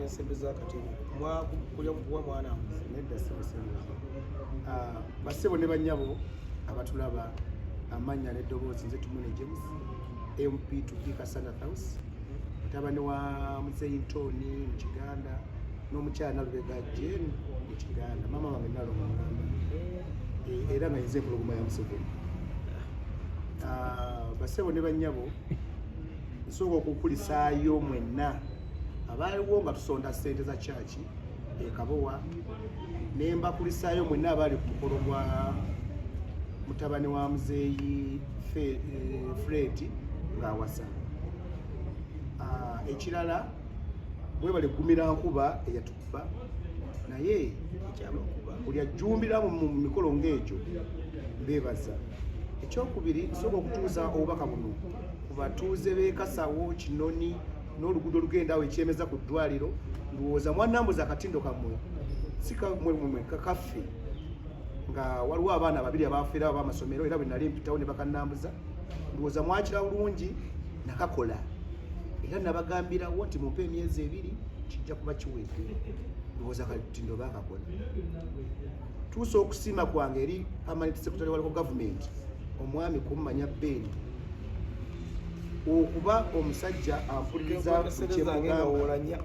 ensembe z'akatebe mwakulya kuwa mwana nedda sebusembuzi basebo ne bannyabo abatulaba amanya n'eddoboozi nze Tumune James MP2P Kasanda House mutabani wa Muzeyi Ntoni mu Kiganda n'omukyala Nalubega Jane mu Kiganda mama wange nalo mugamba era nga nze empologoma ya Museveni. Basebo ne bannyabo nsooka okukulisaayo mwenna abaaliwo nga tusonda ssente za kyaki Kabowa ne mbakulisaayo mwenna abaali ku mukolo gwa mutabani wa Muzeeyi Fred ng'awasa. Ekirala bwe bali gumira nkuba eyatukuba naye buli ajjumbira mu mikolo ng'egyo mbeebaza. Ekyokubiri nsooka okutuuza obubaka buno ku batuuze b'e Kasawo, Kinoni n'oluguudo olugenda awo ekyemeza ku ddwaliro. Ndowooza mwannambuza akatindo kammwe si kamwe kakaffe nga waliwo abaana babiri abafiira ab'amasomero era bwe nali mpitawo ne bakannambuza. Ndowooza mwakira bulungi nakakola era nabagambirawo nti mumpe emyezi 2 kijja kuba kiwedde. Ndowooza akatindo bakakola. Tuusa okusiima kwange eri permanent secretary wa government omwami kummanya Bbendi okuba omusajja ampuliriza kyemugamba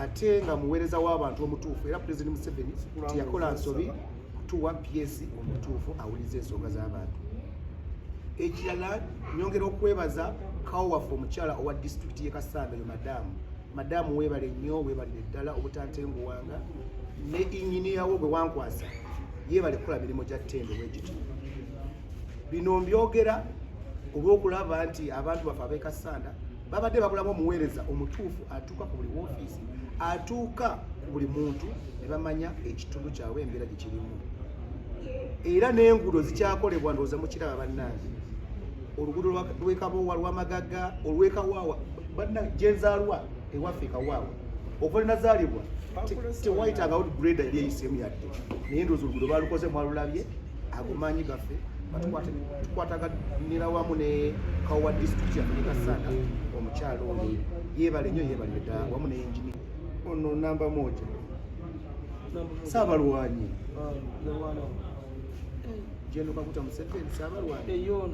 ate nga muweereza w'abantu omutuufu era President Museveni tiyakola nsobi kutuwa PS omutuufu awuliza ensonga z'abantu. Ekirala nyongera okwebaza kawo waffe omukyala owa disitulikiti y'e Kasanda yo madamu weebale nnyo weebalire ddala obutantenguwanga ne inginiyawo gwe wankwasa yeebale kukola mirimu gya ttendo bwegiti. Bino mbyogera olw'okulaba nti abantu baffe ab'e Kasanda babadde babulamu omuweereza omutuufu atuuka ku buli woofiisi atuuka ku buli muntu ne bamanya ekitundu kyabwe embeera gye kirimu. Era n'enguudo zikyakolebwa ndowooza mukiraba bannange. Oluguudo lw'e Kabowa lw'Amagaga olw'Ekawaawa bannange gye nzaalwa ewaffe Kawaawa okuva nazaalibwa tewayitanga grader yali eyiseemu yadde naye ndowooza oluguudo baalukoze mwalulabye ago maanyi gaffe tukwataganira wamu ne Kawa district ya Kasanda omukyalo oyo yeebale nnyo yeebalire ddala wamu ne engineer ono namba 1 Saabalwanyi Jeno Kaguta Museveni Saabalwanyi yoyo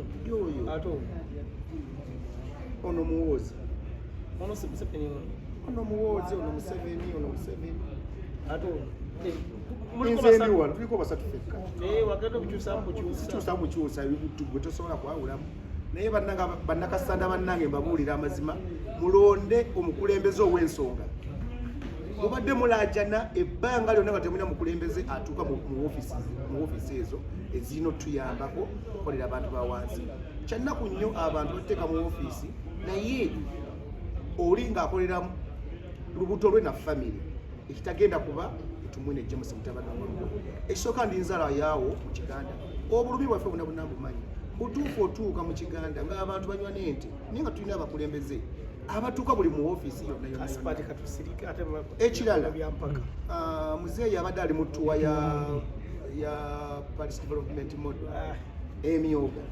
ono muwoozi ono muwoozi ono Museveni Nzendiwala tuliko basatu fekka wagenda okukyusa mukyusa gwe tosobola kwawulamu naye bannakasanda bannange mbabuulira amazima mulonde omukulembeze ow'ensonga. Mubadde mulaajana ebbanga lyonna nga temulina mukulembeze atuuka mu woofiisi ezo ezirina otuyambako okukolera abantu ba wansi. Kyannaku nnyo abantu bateeka mu woofiisi naye oli ng'akolera lubuto lwe na famire ekitagenda kuba Tumune James mutabani wa ekisooka ndi nzala yaawo mu Kiganda obulumi bwaffe buna bunambumanyi butuufu otuuka mu Kiganda ng'abantu banywa n'ente naye nga tulina abakulembeze abatuuka buli mu woofiisi yonna. Ekirala Muzeeyi abadde ali mu ttuwa ya Paris Development Model emyoga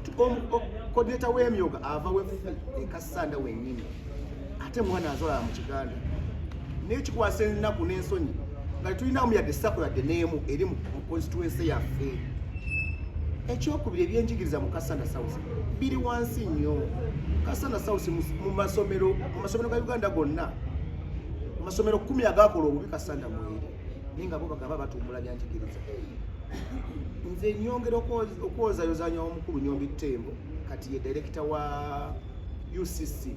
coordinator w'emyoga ava weffe e Kasanda wennyini ate mwana azola mu Kiganda n'ekikwasa ennaku n'ensonyi nga tulinamu yadde sako yadde n'emu eri mu constituency yaffe. Ekyokubiri ebyenjigiriza mu Kasanda South biri wansi nnyo. Kasanda South mu masomero ga Uganda gonna mu masomero 10 agakola obubi Kasanda mweri naye nga bo bagamba batumbula byanjigiriza. Nze nyongera okwozayozanya omukulu Nyombi Tembo kati ye director wa UCC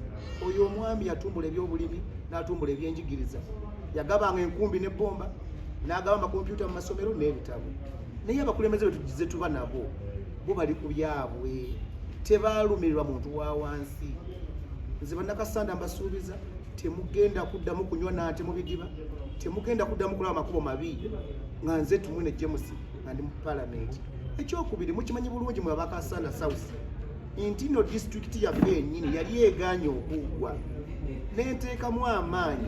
oyo omwami yatumbula ebyobulimi n'atumbula ebyenjigiriza yagabanga enkumbi ne bomba n'agaba amakompyuta mu masomero n'ebitabo naye abakulembeze betugize tuba nabo bo bali ku byabwe tebaalumirirwa muntu wa wansi. Nze bannakasanda mbasuubiza temugenda kuddamu kunywa nate mu bidiba temugenda kuddamu kulaba amakubo mabi nga nze Tumune James nga ndi mu parliament. Ekyokubiri mukimanyi bulungi mwe abakasanda South nti no district yaffe yennyini yali egaanye okuggwa n'enteekamu amaanyi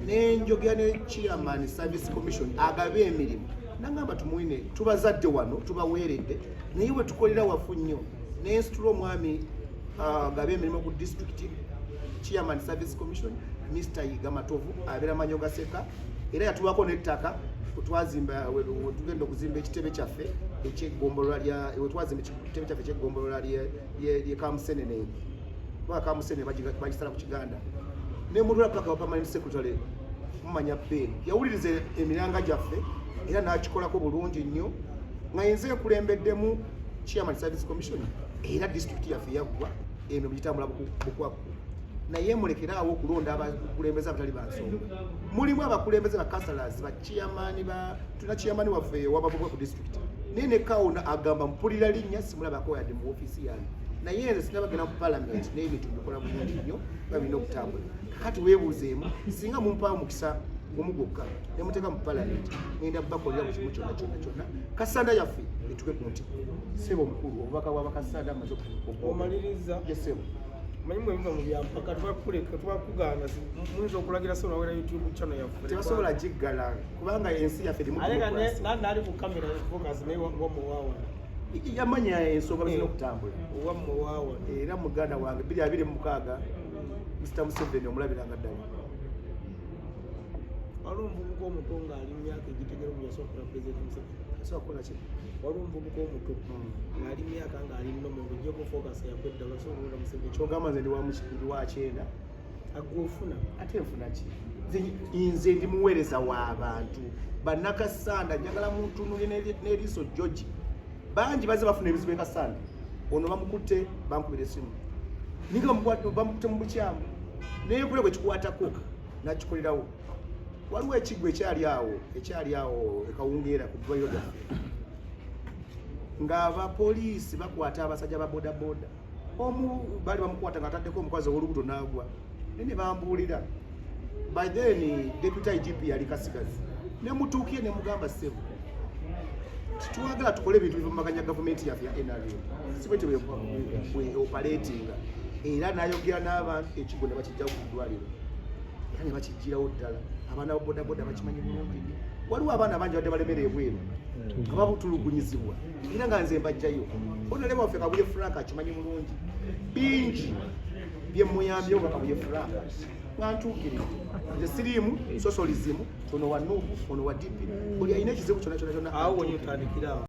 n'enjogera ne Chairman Service Commission agabe emirimu nangamba Tumwine tubazadde wano tubaweeredde naye we tukolera wafu nnyo n'ensitula omwami agabe emirimu ku district Chairman Service Commission Mr. Yiga Matovu abeera manyo gaseka era yatuwako n'ettaka twazimba tugenda okuzimba ekitebe kyaffe ekyeggombolwa twazimba ekitebe kyaffe ekyeggombolwa lye Kamusenene kuba Kamusenene bagisala ku Kiganda ne Mutula Paka wa permanent secretary mumanya Ben yawuliriza emiranga gyaffe era n'akikolako bulungi nnyo nga yenze ekulembeddemu Chairman Service Commission era district yaffe yaggwa eno mugitambula bukwaku naye mulekeraawo okulonda abakulembeze abatali bansonga mulimu abakulembeze ba councillors ba chairman tuna chairman waffe wababugwa ku district nene kaona agamba mpulira linnya simulabako yadde mu office yange naye nze sinabagenda mu parliament n'ebintu bikola bulungi nnyo babina okutambula kati weebuuzeemu singa mumpaawo mukisa gumugokka ne muteeka mu parliament ngenda bakolera mu kimu kyonna Kasanda yaffe etuke ku nti sebo omukulu obubaka bw'abakasanda amaze omaliriza yesebo manyi mwe mu byampaka twakugaana muyinza okulagira so nawera YouTube channel yaffe tebasobola giggala kubanga ensi yaffe nali ku kamera focus naye wamuwawa yamanya ensonga zino okutambula wamuwawa era muganda wange 226 Mr. Museveni omulabiranga ddala wali omuvubuka omuto ng'ali mu myaka egitegera mu yasobola President Museveni asobola kukola ki wali omuvubuka omuto ng'ali mu myaka ng'ali nnomo ng'ojjeko focus yakweddala sobola Museveni kyogamba nze ndi wa kyenda agwofuna ate nfuna ki nze ndi muweereza w'abantu bannakasanda njagala muntunulye n'eriiso George bangi baze bafuna ebizibu e Kasanda ono bamukutte bankubira essimu ninga bamukutte mu bukyamu naye kule bwe kikwatako nakikolerawo waliwo ekigwa ekyali awo ekawungeera ku ddwaliro lyaffe ng'abapoliisi bakwata abasajja ba bodaboda omu baali bamukwata ng'ataddeko omukazi ow'olubuto n'agwa ne bambuulira by then deputy IGP yali Kasigazi ne mutuukiye ne mugamba ssebo twagala tukole ebintu bivumaganya gavumenti yaffe ya NRM si bwe bwe operatinga era n'ayogera n'abantu ekigo ne bakijjawo ku ddwaliro era ne bakijjirawo ddala abaana ba bodaboda bakimanyi bulungi nnyo waliwo abaana bangi badde balemera ebweru nga babutulugunyizibwa era nga nze mbajjayo onaleba waffe Kabuye Frank akimanyi bulungi bingi bye muyambyewo nga Kabuye Frank nga ntuukirire nze siriimu socialism ono wa Nuupu ono wa DP buli alina ekizibu kyonna awo wonyotandikira